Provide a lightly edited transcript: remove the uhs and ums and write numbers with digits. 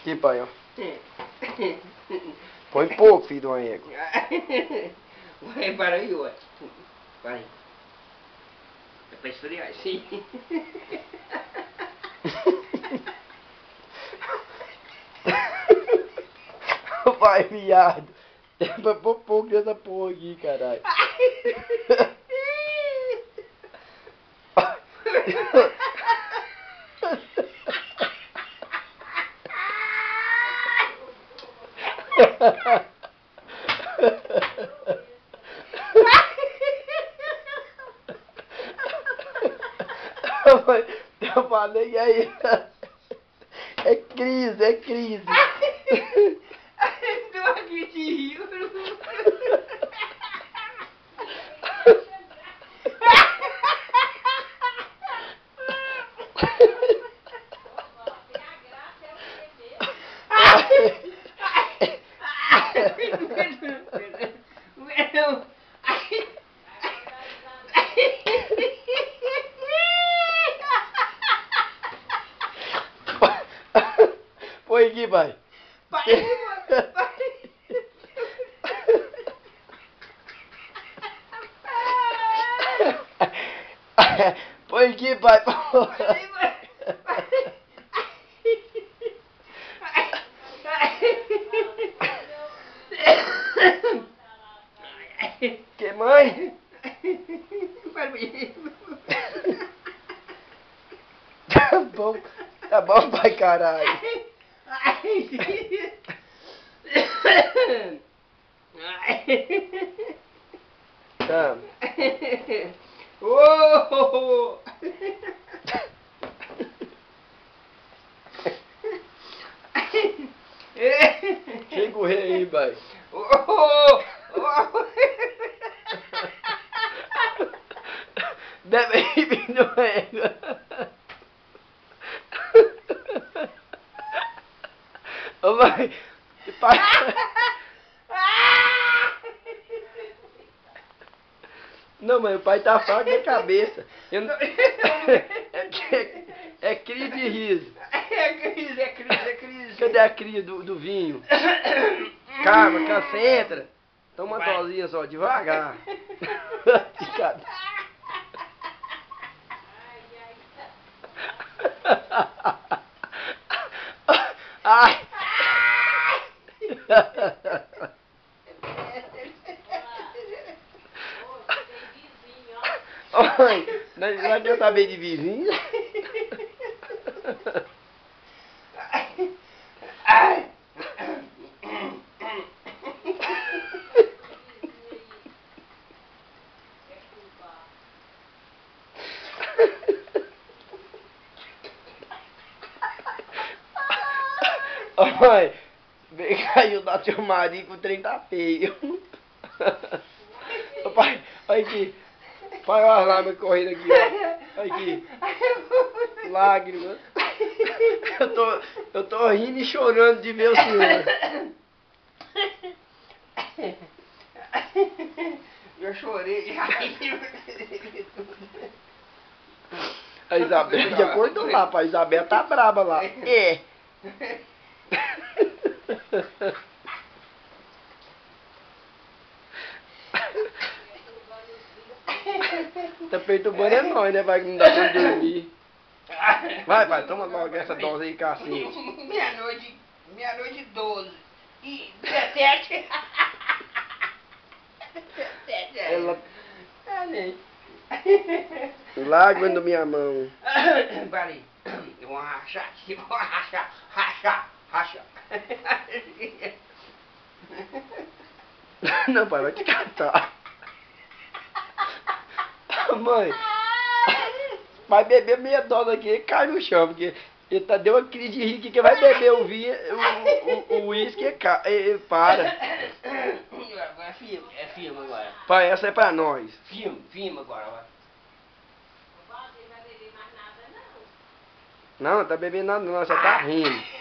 Aqui, pai, ó. Põe pouco, filho do ego. Vai, para aí, ué. Para aí. É pra esfriar, sim. Vai, viado. É pra pôr pouco dessa porra aqui, caralho. Eu falei aí. É crise, é crise. Não acredito. Põe aqui, pai. Põe aqui, pai. Que mãe? Tá bom, pai, caralho. Tá. Oh! Chega o rei aí, pai. Bebe aí, filho do ego. Ô, pai. Pai. Não, mas o pai tá fraco da cabeça. Eu não... É crise de riso. É crise. Cadê a crise do vinho? Calma, concentra. Toma uma dosinha só, devagar. Ai. Oi, nós queremos saber de vizinho. Ai. Oi, vem cá ajudar teu marido que o trem tá feio. Ô, pai, olha aqui. Pai, olha as lágrimas correndo aqui, ó. Olha aqui. Lágrimas. Eu tô rindo e chorando de ver o senhor. Eu chorei. A Isabel já acordou lá, pai. A Isabel tá braba lá. É. Tá perturbando é nós, né? Vai que não dá pra dormir. Vai, pai, toma logo essa dose aí, cacete. Meia-noite 12. E 17. 17. Ela... nem. Lágrima na minha mão. Peraí. Eu vou rachar aqui, vou rachar. Racha. Não, pai, vai te catar. Mãe, vai beber meia dose aqui e cai no chão, porque ele tá deu uma crise de rir que vai beber o vinho, o uísque e para. Agora é filme agora. Pai, essa é pra nós. Filme agora, vai. Não, tá bebendo nada não, só tá rindo.